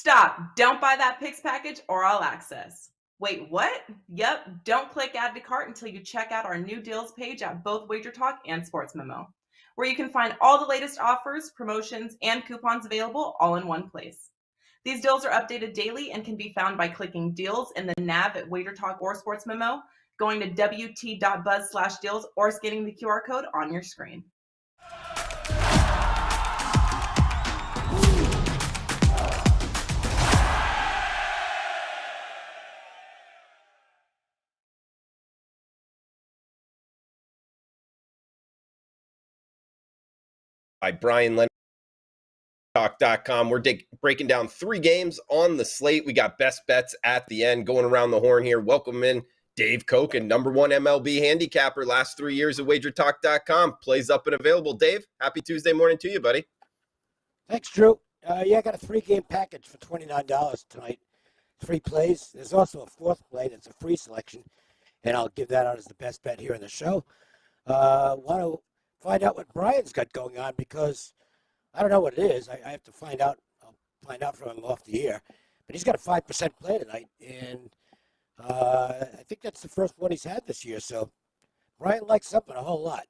Stop. Don't buy that Pix package or all access. Wait, what? Yep, don't click add to cart until you check out our new deals page at both WagerTalk and Sports Memo, where you can find all the latest offers, promotions, and coupons available all in one place. These deals are updated daily and can be found by clicking deals in the nav at WagerTalk or Sports Memo, going to wt.buzz/deals, or scanning the QR code on your screen. By Brian Leonard. Talk.com. We're breaking down 3 games on the slate. We got best bets at the end. Going around the horn here. Welcome in Dave Koken, #1 MLB handicapper last 3 years at WagerTalk.com. Plays up and available. Dave, happy Tuesday morning to you, buddy. Thanks, Drew. I got a 3-game package for $29 tonight. 3 plays. There's also a 4th play that's a free selection, and I'll give that out as the best bet here in the show. Want to find out what Brian's got going on, because I don't know what it is. I have to find out. I'll find out from him off the air. But he's got a 5% play tonight, and I think that's the first one he's had this year. So Brian likes something a whole lot.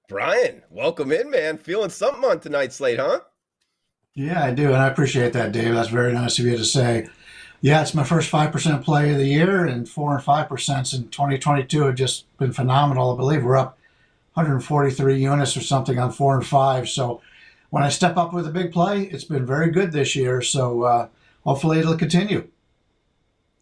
Brian, welcome in, man. Feeling something on tonight's slate, huh? Yeah, I do, and I appreciate that, Dave. That's very nice of you to say. Yeah, it's my first 5% play of the year, and 4 and 5% in 2022 have just been phenomenal. I believe we're up 143 units or something on 4 and 5. So when I step up with a big play, it's been very good this year. So hopefully it'll continue.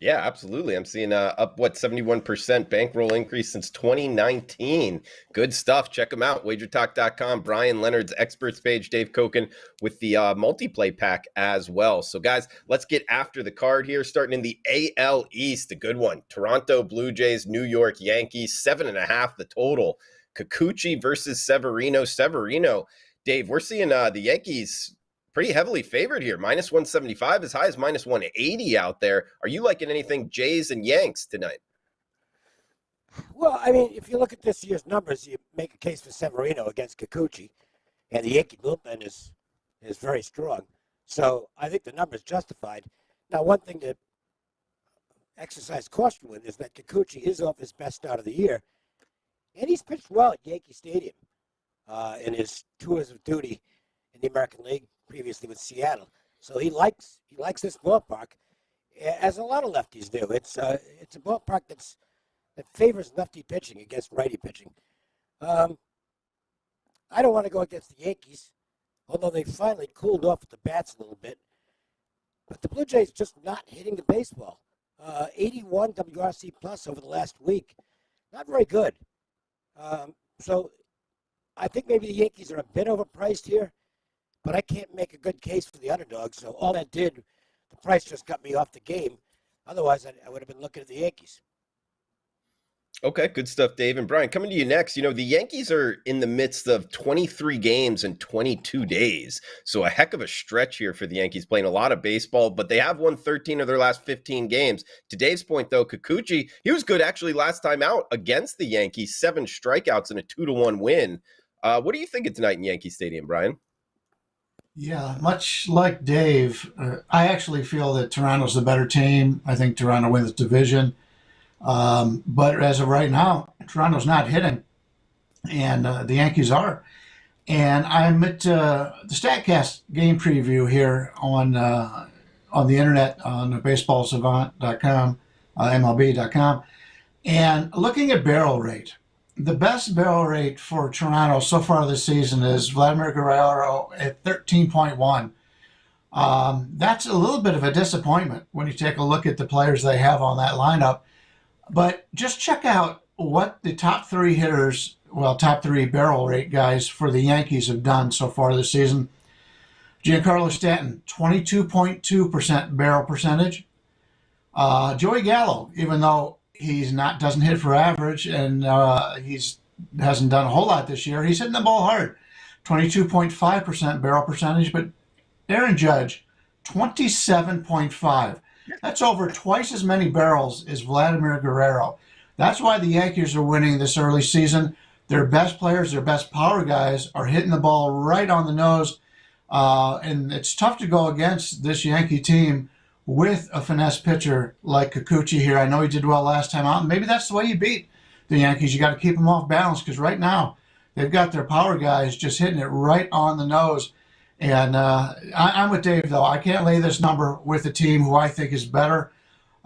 Yeah, absolutely. I'm seeing up 71% bankroll increase since 2019. Good stuff. Check them out. WagerTalk.com. Brian Leonard's experts page. Dave Koken with the multiplay pack as well. So guys, let's get after the card here. Starting in the AL East, a good one. Toronto Blue Jays, New York Yankees, 7.5 the total. Kikuchi versus Severino. Severino, Dave, we're seeing the Yankees pretty heavily favored here. -175, as high as -180 out there. Are you liking anything Jays and Yanks tonight? Well, I mean, if you look at this year's numbers, you make a case for Severino against Kikuchi, and the Yankee bullpen is very strong. So I think the number's justified. Now, one thing to exercise caution with is that Kikuchi is off his best start of the year, and he's pitched well at Yankee Stadium in his tours of duty in the American League, previously with Seattle. So he likes this ballpark, as a lot of lefties do. It's a ballpark that favors lefty pitching against righty pitching. I don't want to go against the Yankees, although they finally cooled off at the bats a little bit. But the Blue Jays just not hitting the baseball. 81 WRC plus over the last week. Not very good. So I think maybe the Yankees are a bit overpriced here, but I can't make a good case for the underdog. So all that did, the price just got me off the game. Otherwise, I would have been looking at the Yankees. Okay, good stuff, Dave. And Brian, coming to you next. You know, the Yankees are in the midst of 23 games in 22 days. So a heck of a stretch here for the Yankees, playing a lot of baseball, but they have won 13 of their last 15 games. To Dave's point, though, Kikuchi, he was good actually last time out against the Yankees, 7 strikeouts and a 2-1 win. What do you think of tonight in Yankee Stadium, Brian? Yeah, much like Dave, I actually feel that Toronto's the better team. I think Toronto wins the division. But as of right now, Toronto's not hitting, and the Yankees are. And I'm at the StatCast game preview here on the internet on baseballsavant.com, MLB.com, and looking at barrel rate. The best barrel rate for Toronto so far this season is Vladimir Guerrero at 13.1. That's a little bit of a disappointment when you take a look at the players they have on that lineup. But just check out what the top 3 hitters, top 3 barrel rate guys for the Yankees have done so far this season. Giancarlo Stanton, 22.2% barrel percentage. Joey Gallo, even though doesn't hit for average and hasn't done a whole lot this year, he's hitting the ball hard. 22.5% barrel percentage. But Aaron Judge, 27.5. That's over twice as many barrels as Vladimir Guerrero. That's why the Yankees are winning this early season. Their best players, their best power guys are hitting the ball right on the nose. And it's tough to go against this Yankee team with a finesse pitcher like Kikuchi here. I know he did well last time out, and maybe that's the way you beat the Yankees. You got to keep them off balance because right now they've got their power guys just hitting it right on the nose. And I'm with Dave, though. I can't lay this number with a team who I think is better.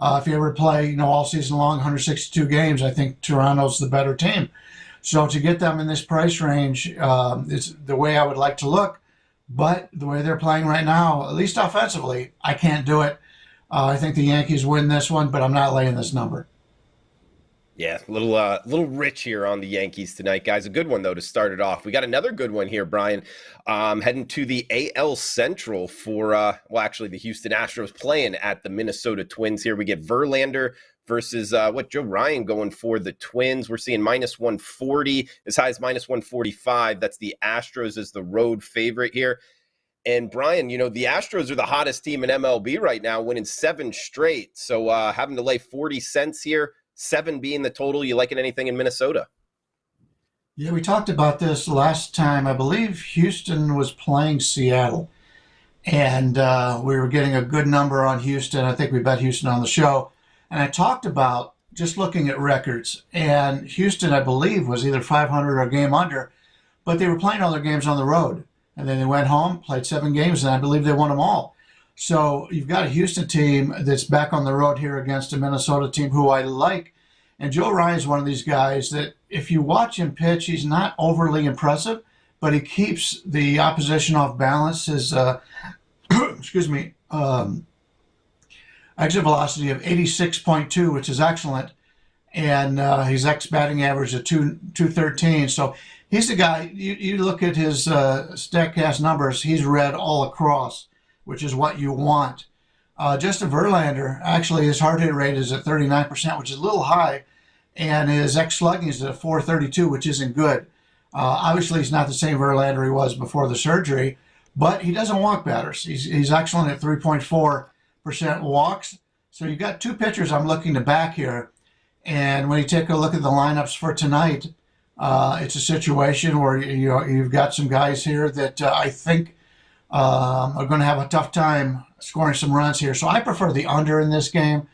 If you ever play, all season long, 162 games, I think Toronto's the better team. So to get them in this price range is the way I would like to look. But the way they're playing right now, at least offensively, I can't do it. I think the Yankees win this one, but I'm not laying this number. Yeah, a little rich here on the Yankees tonight, guys. A good one, though, to start it off. We got another good one here, Brian. Heading to the AL Central for, actually, the Houston Astros playing at the Minnesota Twins here. We get Verlander versus Joe Ryan going for the Twins. We're seeing minus 140, as high as minus 145. That's the Astros as the road favorite here. And Brian, the Astros are the hottest team in MLB right now, winning 7 straight. So having to lay 40 cents here, 7 being the total. You liking anything in Minnesota? Yeah, we talked about this last time. I believe Houston was playing Seattle, and we were getting a good number on Houston. I think we bet Houston on the show. And I talked about just looking at records, and Houston, I believe, was either 500 or a game under, but they were playing all their games on the road. And then they went home, played 7 games, and I believe they won them all. So you've got a Houston team that's back on the road here against a Minnesota team who I like. And Joe Ryan's one of these guys that if you watch him pitch, he's not overly impressive, but he keeps the opposition off balance. His exit velocity of 86.2, which is excellent. And his batting average of 213. So he's the guy, you look at his StatCast numbers, he's red all across, which is what you want. Justin Verlander, actually his hard hit rate is at 39%, which is a little high, and his slugging is at 432, which isn't good. Obviously, he's not the same Verlander he was before the surgery, but he doesn't walk batters. He's excellent at 3.4% walks. So you've got 2 pitchers I'm looking to back here. And when you take a look at the lineups for tonight, it's a situation where you've got some guys here that I think are going to have a tough time scoring some runs here. So I prefer the under in this game.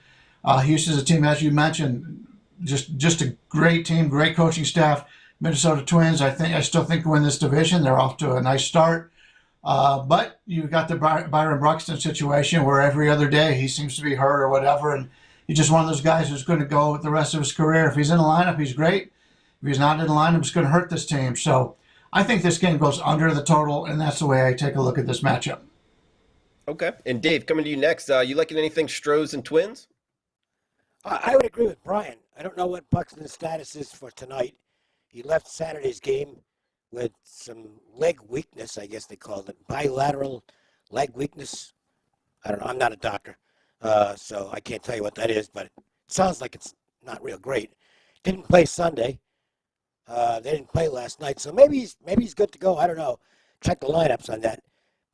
Houston's a team, as you mentioned, just a great team, great coaching staff. Minnesota Twins, I still think win this division. They're off to a nice start. But you've got the Byron Buxton situation where every other day he seems to be hurt or whatever, and he's just one of those guys who's going to go with the rest of his career. If he's in the lineup, he's great. If he's not in the lineup, it's going to hurt this team. So I think this game goes under the total, and that's the way I take a look at this matchup. Okay. And Dave, coming to you next. You liking anything Stros and Twins? I would agree with Brian. I don't know what Buxton's status is for tonight. He left Saturday's game with some leg weakness, I guess they called it. Bilateral leg weakness. I don't know. I'm not a doctor. So I can't tell you what that is, but it sounds like it's not real great. Didn't play Sunday. They didn't play last night, so maybe he's good to go. I don't know. Check the lineups on that.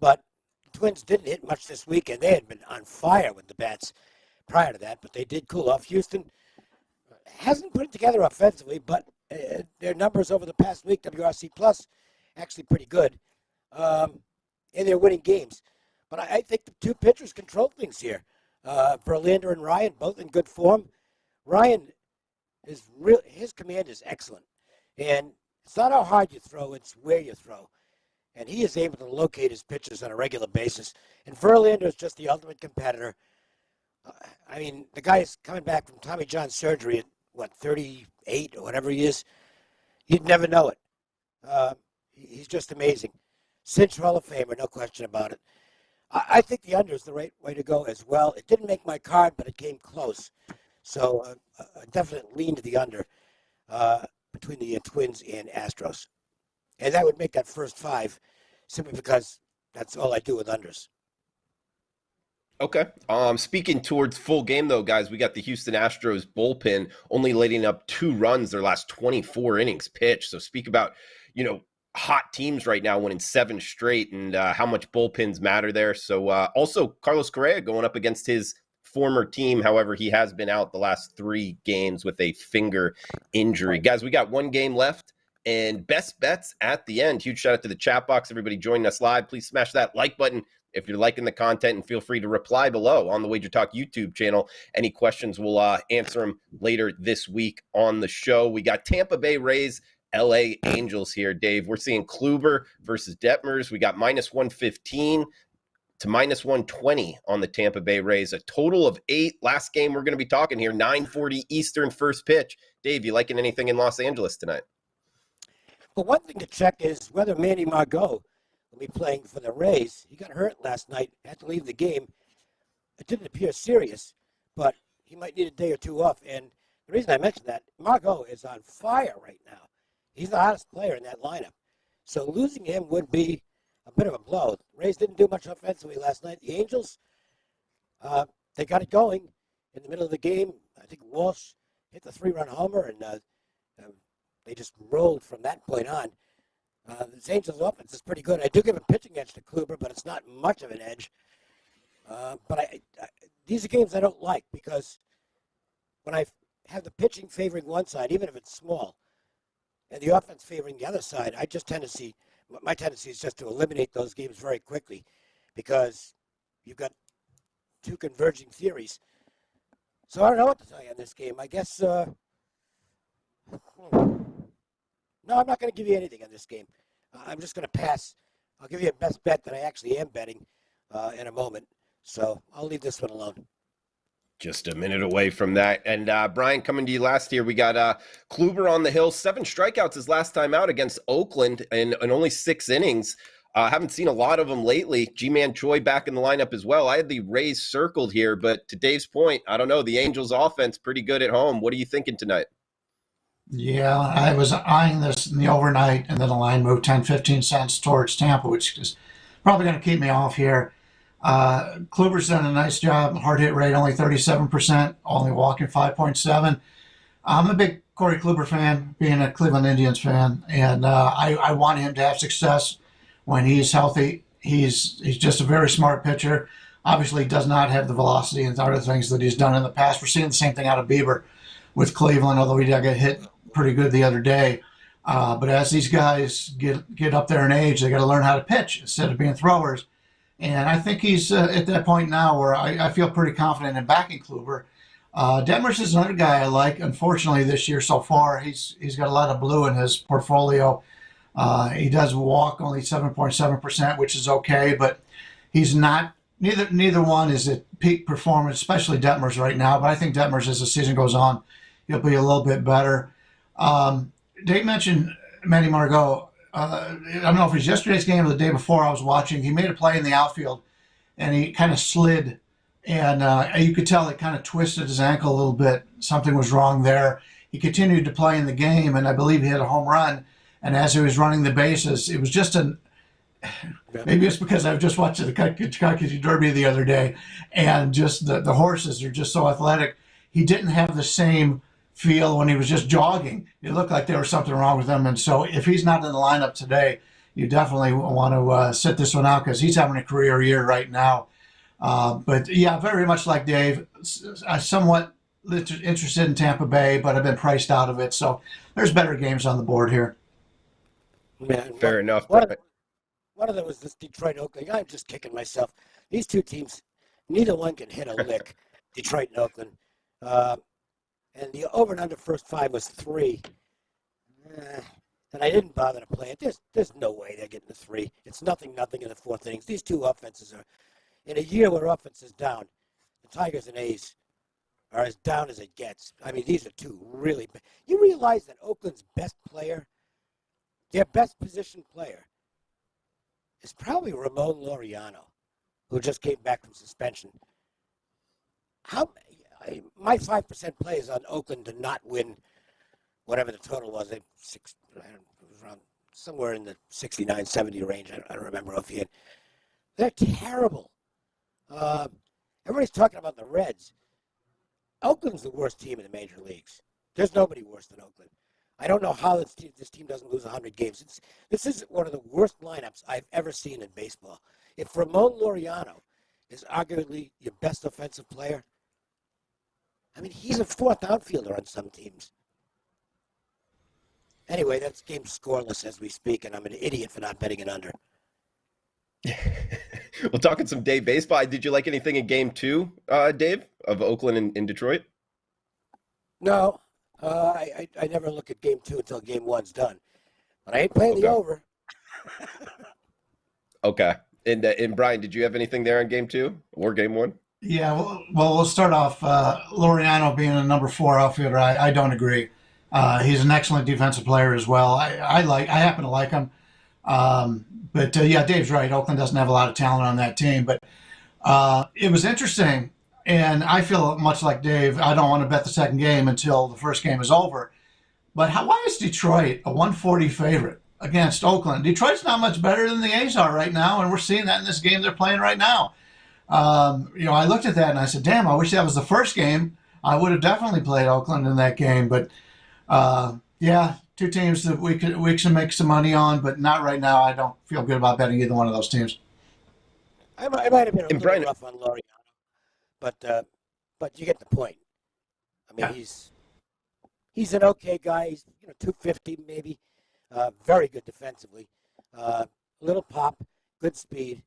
But the Twins didn't hit much this week, and they had been on fire with the bats prior to that, but they did cool off. Houston hasn't put it together offensively, but their numbers over the past week, WRC plus, actually pretty good, and they're winning games. But I think the 2 pitchers control things here. Verlander and Ryan, both in good form. Ryan his command is excellent. And it's not how hard you throw, it's where you throw. And he is able to locate his pitches on a regular basis. And Verlander is just the ultimate competitor. I mean, the guy is coming back from Tommy John surgery at, 38 or whatever he is. You'd never know it. He's just amazing. Cinch Hall of Famer, no question about it. I think the under is the right way to go as well. It didn't make my card, but it came close. So a definite lean to the under between the Twins and Astros. And that would make that first 5 simply because that's all I do with unders. Okay. Speaking towards full game, though, guys, we got the Houston Astros bullpen only letting up 2 runs their last 24 innings pitched. So speak about, hot teams right now winning 7 straight and how much bullpens matter there. So also Carlos Correa going up against his former team. However, he has been out the last 3 games with a finger injury. Guys, we got 1 game left and best bets at the end. Huge shout out to the chat box. Everybody joining us live. Please smash that like button if you're liking the content, and feel free to reply below on the Wager Talk YouTube channel. Any questions, we'll answer them later this week on the show. We got Tampa Bay Rays, LA Angels here, Dave. We're seeing Kluber versus Detmers. We got minus 115 to minus 120 on the Tampa Bay Rays. A total of 8. Last game we're going to be talking here, 9:40 Eastern, first pitch. Dave, you liking anything in Los Angeles tonight? Well, one thing to check is whether Manny Margot will be playing for the Rays. He got hurt last night, had to leave the game. It didn't appear serious, but he might need a day or two off. And the reason I mentioned that, Margot is on fire right now. He's the hottest player in that lineup. So losing him would be a bit of a blow. The Rays didn't do much offensively last night. The Angels, they got it going in the middle of the game. I think Walsh hit the 3-run homer, and they just rolled from that point on. The Angels' offense is pretty good. I do give a pitching edge to Kluber, but it's not much of an edge. But these are games I don't like, because when I have the pitching favoring one side, even if it's small, and the offense favoring the other side, my tendency is just to eliminate those games very quickly, because you've got two converging theories. So I don't know what to tell you on this game. I guess, no, I'm not going to give you anything on this game. I'm just going to pass. I'll give you a best bet that I actually am betting in a moment. So I'll leave this one alone. Just a minute away from that. And Brian, coming to you last year, we got Kluber on the hill. 7 strikeouts his last time out against Oakland in only 6 innings. Haven't seen a lot of them lately. G-Man Choi back in the lineup as well. I had the Rays circled here, but to Dave's point, I don't know. The Angels offense pretty good at home. What are you thinking tonight? Yeah, I was eyeing this in the overnight, and then the line moved 10, 15 cents towards Tampa, which is probably going to keep me off here. Kluber's done a nice job. Hard hit rate only 37%, only walking 5.7. I'm a big Corey Kluber fan, being a Cleveland Indians fan, and I want him to have success when he's healthy. He's just a very smart pitcher. Obviously, does not have the velocity and other things that he's done in the past. We're seeing the same thing out of Bieber with Cleveland, although he did get hit pretty good the other day. But as these guys get up there in age, they got to learn how to pitch instead of being throwers. And I think he's at that point now where I feel pretty confident in backing Kluber. Detmers is another guy I like. Unfortunately, this year so far, he's got a lot of blue in his portfolio. He does walk only 7.7%, which is okay, but he's not. Neither one is at peak performance, especially Detmers right now. But I think Detmers, as the season goes on, he'll be a little bit better. Dave mentioned Manny Margot. I don't know if it was yesterday's game or the day before I was watching. He made a play in the outfield, and he kind of slid, and you could tell it kind of twisted his ankle a little bit. Something was wrong there. He continued to play in the game, and I believe he hit a home run. And as he was running the bases, it was just maybe it's because I was just watching the Kentucky Derby the other day, and just the horses are just so athletic. He didn't have the same feel when he was just jogging. It looked like there was something wrong with him. And so if he's not in the lineup today, you definitely want to sit this one out, because he's having a career year right now. But yeah, very much like Dave, I'm somewhat interested in Tampa Bay, but I've been priced out of it. So there's better games on the board here. Man, Fair enough. One of them was this Detroit-Oakland. I'm just kicking myself. These two teams, neither one can hit a lick, Detroit and Oakland. And the over and under first 5 was 3. And I didn't bother to play it. There's no way they're getting the 3. It's nothing in the 4th innings. These two offenses are, in a year where offense is down, the Tigers and A's are as down as it gets. I mean, these are two really bad. You realize that Oakland's best player, their best position player, is probably Ramon Laureano, who just came back from suspension. My 5% play is on Oakland to not win whatever the total was. It was around somewhere in the 69, 70 range. I don't remember offhand. They're terrible. Everybody's talking about the Reds. Oakland's the worst team in the major leagues. There's nobody worse than Oakland. I don't know how this team doesn't lose 100 games. This is one of the worst lineups I've ever seen in baseball. If Ramon Laureano is arguably your best offensive player, I mean, he's a 4th outfielder on some teams. Anyway, that game's scoreless as we speak, and I'm an idiot for not betting it under. Well, talking some Dave baseball, did you like anything in Game 2, Dave, of Oakland and Detroit? No, I never look at Game 2 until Game 1's done. But I ain't playing the over. Okay. And Brian, did you have anything there on Game 2 or Game 1? Yeah, well, we'll start off. Laureano being a number 4 outfielder, I don't agree. He's an excellent defensive player as well. I happen to like him. But yeah, Dave's right. Oakland doesn't have a lot of talent on that team. But it was interesting, and I feel much like Dave. I don't want to bet the second game until the first game is over. But why is Detroit a 140 favorite against Oakland? Detroit's not much better than the A's are right now, and we're seeing that in this game they're playing right now. I looked at that and I said, damn, I wish that was the first game. I would have definitely played Oakland in that game. But yeah, two teams that we can make some money on, but not right now. I don't feel good about betting either one of those teams. I might have been a little rough on Laureano, but you get the point. I mean, Yeah. he's an okay guy. He's 250 maybe, very good defensively, little pop, good speed.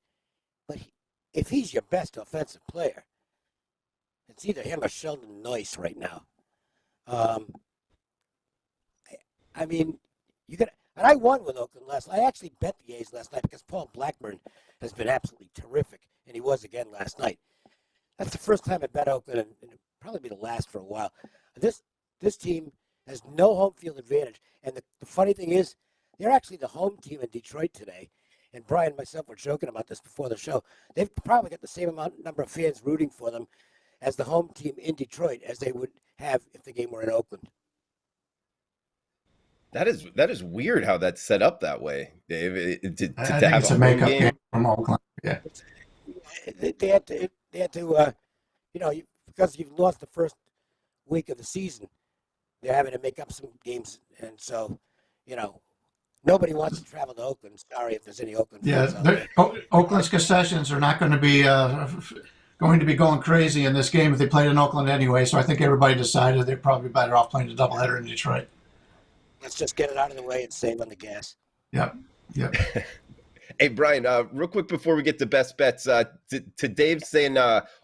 But if he's your best offensive player, it's either him or Sheldon Noyce right now. I mean, and I won with Oakland last night. I actually bet the A's last night because Paul Blackburn has been absolutely terrific, and he was again last night. That's the first time I bet Oakland, and it'll probably be the last for a while. This team has no home field advantage, and the funny thing is, they're actually the home team in Detroit today. And Brian and myself were joking about this before the show. They've probably got the same number of fans rooting for them as the home team in Detroit as they would have if the game were in Oakland. That is weird how that's set up that way, Dave. I think have it's a a home makeup game. game from Oakland. Yeah. They had to, because you've lost the first week of the season, they're having to make up some games. And so, nobody wants to travel to Oakland. Sorry if there's any Oakland fans out there. Oakland's concessions are not going to be going crazy in this game if they played in Oakland anyway. So I think everybody decided they're probably better off playing a doubleheader in Detroit. Let's just get it out of the way and save on the gas. Yep. Hey, Brian, real quick before we get to best bets, to Dave saying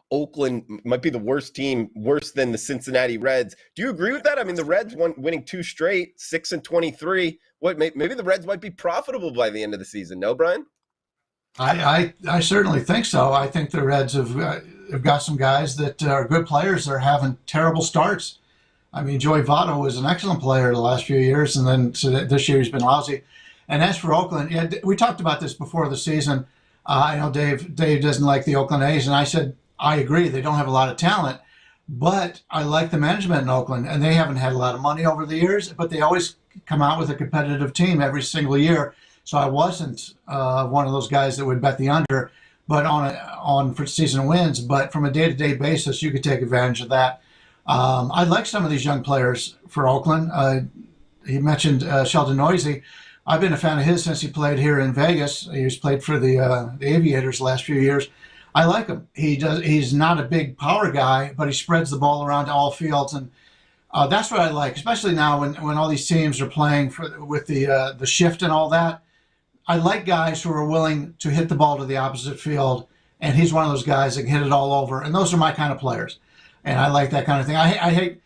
Oakland might be the worst team, worse than the Cincinnati Reds. Do you agree with that? I mean, the Reds winning 2 straight, 6-23. Maybe the Reds might be profitable by the end of the season. No, Brian? I certainly think so. I think the Reds have got some guys that are good players. They're having terrible starts. I mean, Joey Votto was an excellent player the last few years, and then this year he's been lousy. And as for Oakland, yeah, we talked about this before the season. I know Dave doesn't like the Oakland A's, and I said I agree. They don't have a lot of talent, but I like the management in Oakland, and they haven't had a lot of money over the years, but they always come out with a competitive team every single year. So I wasn't one of those guys that would bet the under, but on for season wins. But from a day-to-day basis, you could take advantage of that. I like some of these young players for Oakland. He mentioned Sheldon Noisy. I've been a fan of his since he played here in Vegas. He's played for the Aviators the last few years. I like him. He's not a big power guy, but he spreads the ball around to all fields, and that's what I like, especially now when all these teams are playing with the shift and all that. I like guys who are willing to hit the ball to the opposite field, and he's one of those guys that can hit it all over, and those are my kind of players. And I like that kind of thing. I hate,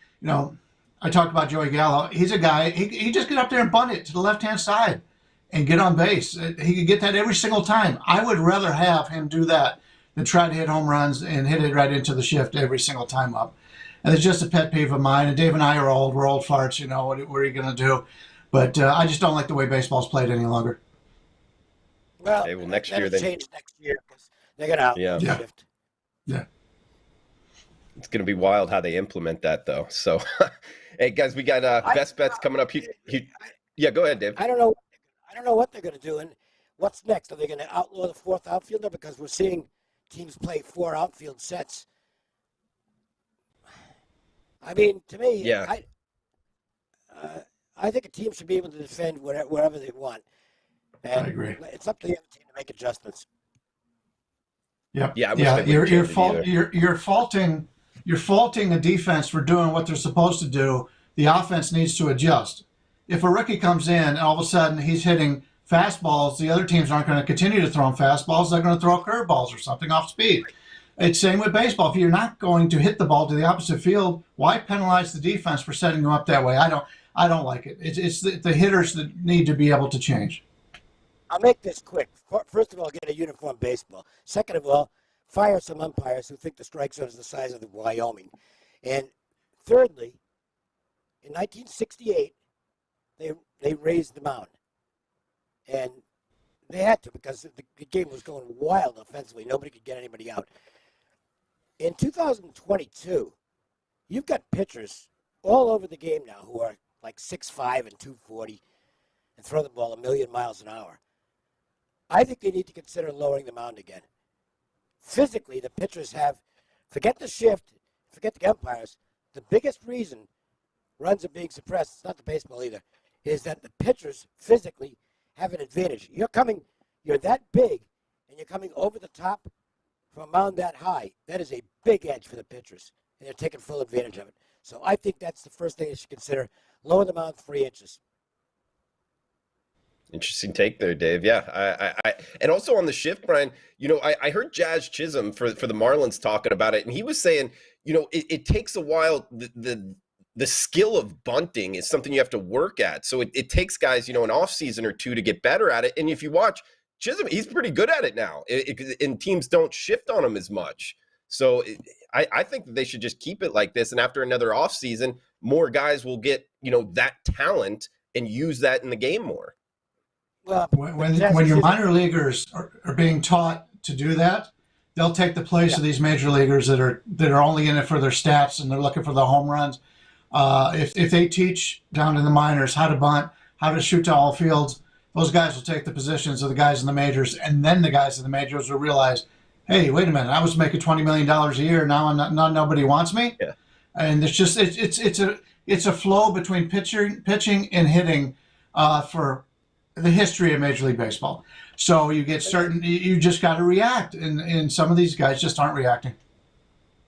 I talked about Joey Gallo. He's a guy, he just get up there and bunt it to the left-hand side and get on base. He could get that every single time. I would rather have him do that than try to hit home runs and hit it right into the shift every single time up. And it's just a pet peeve of mine. And Dave and I are old. We're old farts, what are you going to do? But I just don't like the way baseball's played any longer. Well, Okay, next year then change next year because they're going to outlaw the shift. Yeah. It's going to be wild how they implement that, though. So, hey, guys, we got best bets coming up. Yeah, go ahead, Dave. I don't know what they're going to do. And what's next? Are they going to outlaw the 4th outfielder? Because we're seeing teams play 4 outfield sets. I mean, to me, yeah. I think a team should be able to defend wherever they want. And I agree. It's up to the other team to make adjustments. Yep. Yeah, you're faulting the defense for doing what they're supposed to do. The offense needs to adjust. if a rookie comes in and all of a sudden he's hitting fastballs, the other teams aren't going to continue to throw him fastballs. They're going to throw curveballs or something off speed. It's same with baseball. If you're not going to hit the ball to the opposite field, why penalize the defense for setting them up that way? I don't like it. It's the hitters that need to be able to change. I'll make this quick. First of all, get a uniform baseball. Second of all, fire some umpires who think the strike zone is the size of Wyoming. And thirdly, in 1968, they raised the mound. And they had to because the game was going wild offensively. Nobody could get anybody out. In 2022, you've got pitchers all over the game now who are like 6'5" and 240 and throw the ball a million miles an hour. I think they need to consider lowering the mound again. Physically, the pitchers have, forget the shift, forget the umpires, the biggest reason runs are being suppressed, it's not the baseball either, is that the pitchers physically have an advantage. You're that big, and you're coming over the top from a mound that high. That is a big edge for the pitchers, and they're taking full advantage of it. So I think that's the first thing they should consider, lower the mound 3 inches. Interesting take there, Dave. Yeah, I and also on the shift, Brian. I heard Jazz Chisholm for the Marlins talking about it, and he was saying, it takes a while. The skill of bunting is something you have to work at. So it takes guys, an off season or two to get better at it. And if you watch Chisholm, he's pretty good at it now, and teams don't shift on him as much. So I think that they should just keep it like this. And after another off season, more guys will get that talent and use that in the game more. Well, when your minor leaguers are being taught to do that, they'll take the place of these major leaguers that are only in it for their stats and they're looking for the home runs. If they teach down in the minors how to bunt, how to shoot to all fields, those guys will take the positions of the guys in the majors, and then the guys in the majors will realize, hey, wait a minute, I was making $20 million a year. Now nobody wants me. Yeah. And it's a flow between pitching and hitting for the history of Major League Baseball. So you get you just got to react, and some of these guys just aren't reacting.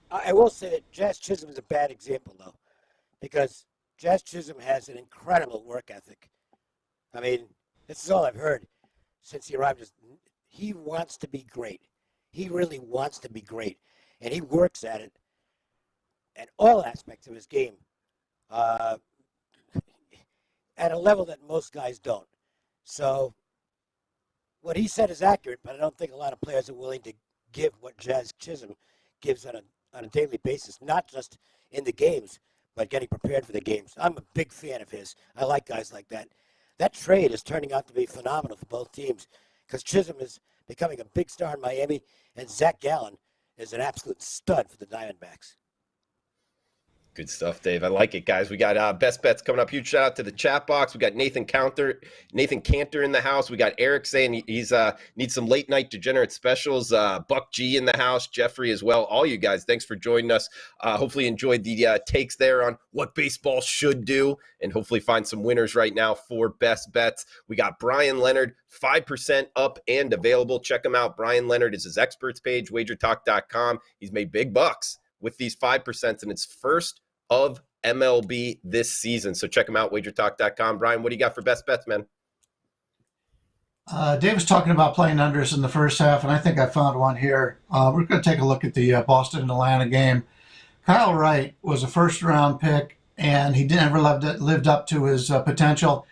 I will say that Jazz Chisholm is a bad example, though, because Jazz Chisholm has an incredible work ethic. I mean, this is all I've heard since he arrived. He wants to be great. He really wants to be great, and he works at it at all aspects of his game at a level that most guys don't. So what he said is accurate, but I don't think a lot of players are willing to give what Jazz Chisholm gives on a daily basis, not just in the games, but getting prepared for the games. I'm a big fan of his. I like guys like that. That trade is turning out to be phenomenal for both teams because Chisholm is becoming a big star in Miami, and Zach Gallen is an absolute stud for the Diamondbacks. Good stuff, Dave. I like it, guys. We got best bets coming up. Huge shout out to the chat box. We got Nathan Cantor in the house. We got Eric saying he's needs some late night degenerate specials. Buck G in the house. Jeffrey as well. All you guys, thanks for joining us. Hopefully you enjoyed the takes there on what baseball should do, and hopefully find some winners right now for best bets. We got Brian Leonard, 5% up and available. Check him out. Brian Leonard is his experts page, WagerTalk.com. He's made big bucks with these 5%, and it's first of MLB this season. So check them out, WagerTalk.com. Brian, what do you got for best bets, man? Dave was talking about playing unders in the first half, and I think I found one here. We're going to take a look at the Boston and Atlanta game. Kyle Wright was a first-round pick, and he never lived up to his potential.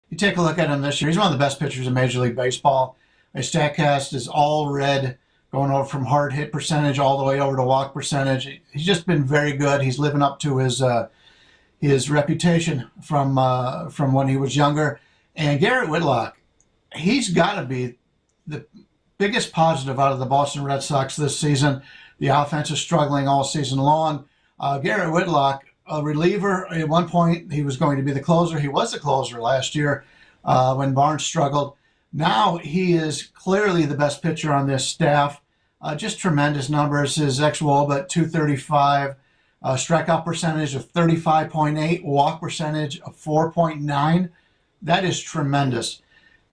You take a look at him this year. He's one of the best pitchers in Major League Baseball. His StatCast is all red, going over from hard hit percentage all the way over to walk percentage. He's just been very good. He's living up to his reputation from when he was younger. And Garrett Whitlock, he's got to be the biggest positive out of the Boston Red Sox this season. The offense is struggling all season long. Garrett Whitlock, a reliever, at one point he was going to be the closer. He was the closer last year when Barnes struggled. Now he is clearly the best pitcher on this staff. Just tremendous numbers. His xWOBA 235, strikeout percentage of 35.8, walk percentage of 4.9. That is tremendous.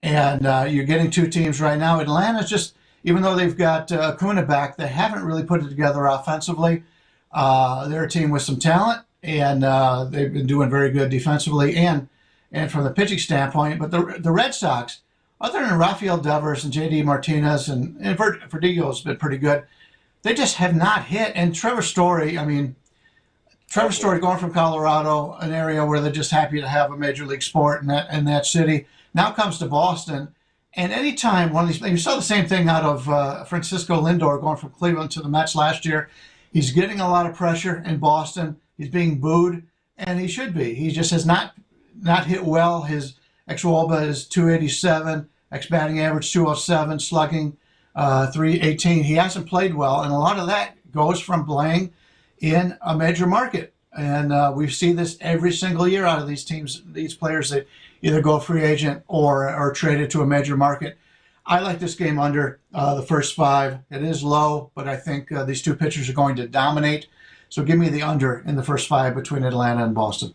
And you're getting two teams right now. Atlanta's just, even though they've got Acuna back, they haven't really put it together offensively. They're a team with some talent, and they've been doing very good defensively. And and from the pitching standpoint. But the Red Sox, other than Rafael Devers and J.D. Martinez and Verdugo's been pretty good, they just have not hit. And Trevor Story, I mean, Trevor Story going from Colorado, an area where they're just happy to have a major league sport in that city, now comes to Boston. And anytime one of these, you saw the same thing out of Francisco Lindor going from Cleveland to the Mets last year. He's getting a lot of pressure in Boston. He's being booed, and he should be. He just has not hit well. His xWOBA is 287, ex-batting average 207, slugging 318. He hasn't played well, and a lot of that goes from playing in a major market. And we see this every single year out of these teams, these players that either go free agent or are traded to a major market. I like this game under the first 5. It is low, but I think these two pitchers are going to dominate. So give me the under in the first 5 between Atlanta and Boston.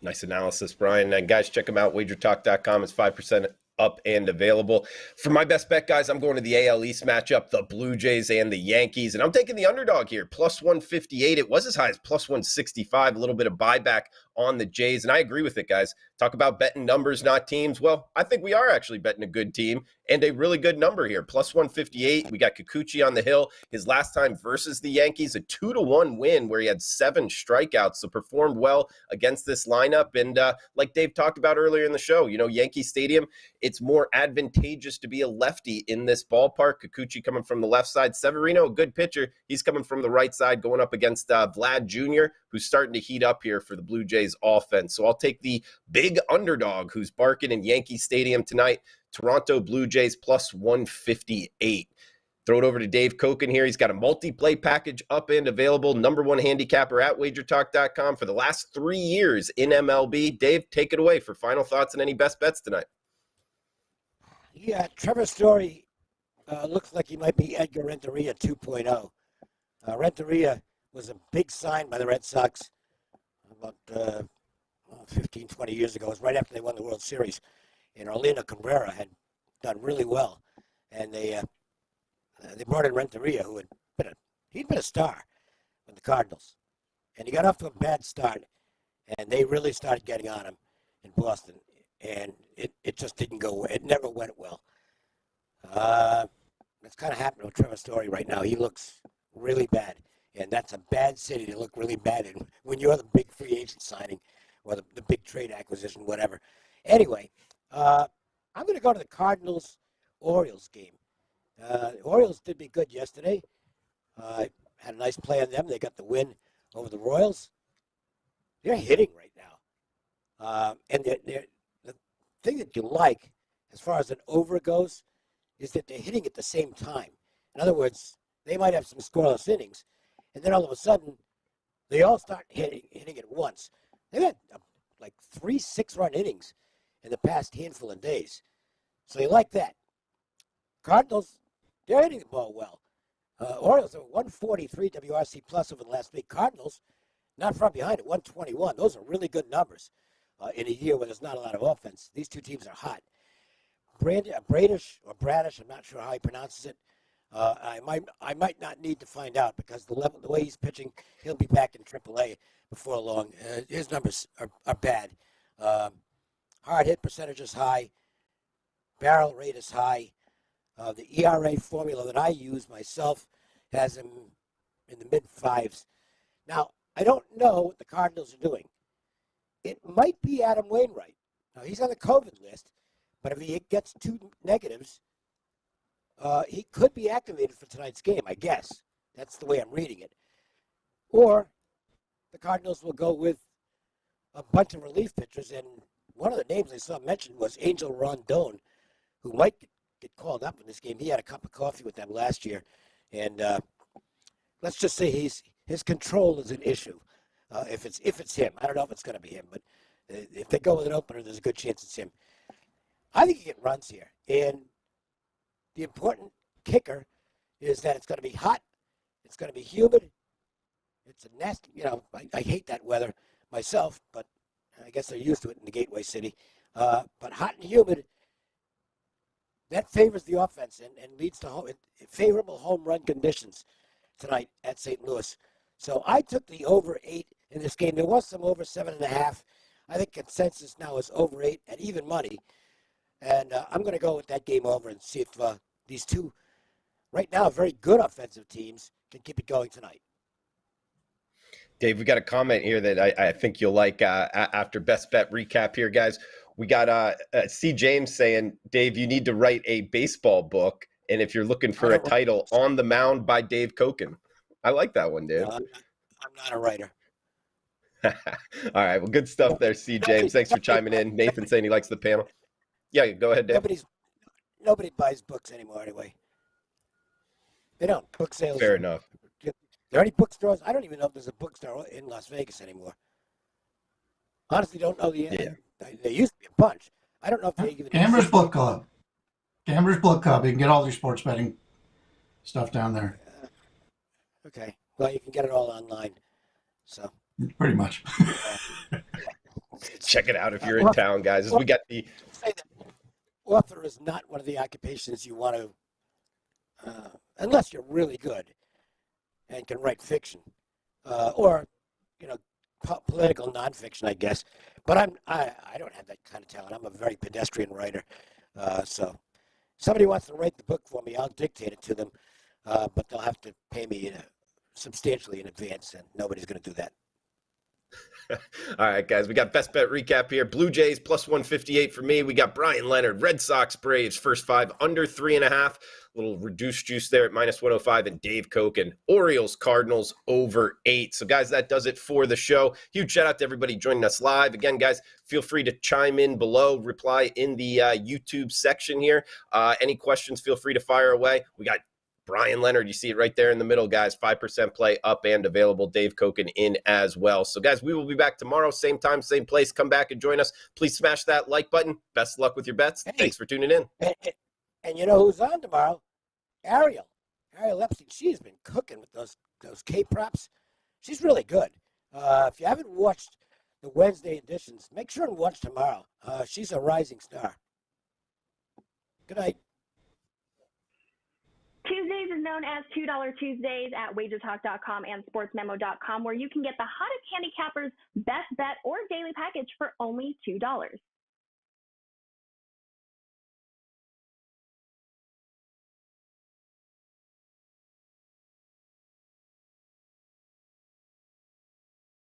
Nice analysis, Brian. And guys, check them out. WagerTalk.com is 5% up and available. For my best bet, guys, I'm going to the AL East matchup, the Blue Jays and the Yankees, and I'm taking the underdog here, plus 158. It was as high as plus 165, a little bit of buyback on the Jays, and I agree with it, guys. Talk about betting numbers, not teams. Well, I think we are actually betting a good team and a really good number here, plus 158. We got Kikuchi on the hill. His last time versus the Yankees, a 2-1 win where he had 7 strikeouts, so performed well against this lineup. And like Dave talked about earlier in the show, Yankee Stadium, it's more advantageous to be a lefty in this ballpark. Kikuchi coming from the left side. Severino, a good pitcher. He's coming from the right side, going up against Vlad Jr., who's starting to heat up here for the Blue Jays offense. So I'll take the big underdog who's barking in Yankee Stadium tonight. Toronto Blue Jays plus 158. Throw it over to Dave Koken here. He's got a multi-play package up and available. Number 1 handicapper at WagerTalk.com for the last 3 years in MLB. Dave, take it away for final thoughts and any best bets tonight. Yeah, Trevor Story looks like he might be Edgar Renteria 2.0. Renteria was a big sign by the Red Sox about 15, 20 years ago. It was right after they won the World Series. And Orlando Cabrera had done really well. And they brought in Renteria, who he'd been a star with the Cardinals. And he got off to a bad start. And they really started getting on him in Boston. And it just didn't go well. It never went well. That's kind of happening with Trevor Story right now. He looks really bad. And that's a bad city to look really bad in when you're the big free agent signing or the big trade acquisition, whatever. Anyway, I'm going to go to the Cardinals-Orioles game. The Orioles did be good yesterday. Had a nice play on them. They got the win over the Royals. They're hitting right now. And the thing that you like, as far as an over goes, is that they're hitting at the same time. In other words, they might have some scoreless innings, and then all of a sudden, they all start hitting at once. They've had like 3 6-run innings in the past handful of days. So you like that. Cardinals, they're hitting the ball well. Orioles are 143 WRC plus over the last week. Cardinals, not far behind at 121. Those are really good numbers in a year where there's not a lot of offense. These two teams are hot. Bradish, I'm not sure how he pronounces it. I might not need to find out because the way he's pitching, he'll be back in AAA before long. His numbers are bad. Hard hit percentage is high. Barrel rate is high. The ERA formula that I use myself has him in the mid-5s. Now, I don't know what the Cardinals are doing. It might be Adam Wainwright. Now, he's on the COVID list, but if he gets 2 negatives, he could be activated for tonight's game, I guess. That's the way I'm reading it. Or the Cardinals will go with a bunch of relief pitchers, and one of the names I saw mentioned was Angel Rondon, who might get called up in this game. He had a cup of coffee with them last year, and let's just say his control is an issue. If it's him, I don't know if it's going to be him, but if they go with an opener, there's a good chance it's him. I think you get runs here, and the important kicker is that it's going to be hot, it's going to be humid, it's a nasty. I hate that weather myself, but I guess they're used to it in the gateway city. But hot and humid, that favors the offense and leads to favorable home run conditions tonight at St. Louis. So I took the over 8 in this game. There was some over 7.5. I think consensus now is over 8 at even money. And I'm going to go with that game over and see if these two, right now, very good offensive teams can keep it going tonight. Dave, we got a comment here that I think you'll like after best bet recap here, guys. We got C. James saying, Dave, you need to write a baseball book. And if you're looking for a title, On the Mound by Dave Koken. I like that one, Dave. No, I'm not a writer. All right. Well, good stuff there, C. James. Thanks for chiming in. Nathan saying he likes the panel. Yeah, go ahead, Dave. Nobody buys books anymore anyway. They don't. Book sales. Fair enough. Are there any bookstores? I don't even know if there's a bookstore in Las Vegas anymore. Honestly, don't know the end. There used to be a bunch. I don't know if they even. Gamblers Book Club. Gamblers Book Club. You can get all your sports betting stuff down there. Okay. Well, you can get it all online. So. Pretty much. Check it out if you're in town, guys. We got the. Say that author is not one of the occupations you want to, unless you're really good and can write fiction, or political nonfiction, I guess. But I don't have that kind of talent. I'm a very pedestrian writer. So somebody wants to write the book for me, I'll dictate it to them, but they'll have to pay me substantially in advance, and nobody's going to do that. All right, guys, we got best bet recap here. Blue Jays plus 158 for me. We got Brian Leonard, Red Sox, Braves, first 5 under 3.5. Little reduced juice there at minus 105. And Dave Koken, Orioles, Cardinals over 8. So, guys, that does it for the show. Huge shout out to everybody joining us live. Again, guys, feel free to chime in below, reply in the YouTube section here. Any questions, feel free to fire away. We got Brian Leonard, you see it right there in the middle, guys. 5% play up and available. Dave Koken in as well. So, guys, we will be back tomorrow, same time, same place. Come back and join us. Please smash that like button. Best of luck with your bets. Hey, thanks for tuning in. And you know who's on tomorrow? Ariel Epstein. She's been cooking with those K-props. She's really good. If you haven't watched the Wednesday editions, make sure and watch tomorrow. She's a rising star. Good night. Tuesdays is known as $2 Tuesdays at WagerTalk.com and SportsMemo.com, where you can get the hottest handicappers, best bet, or daily package for only $2.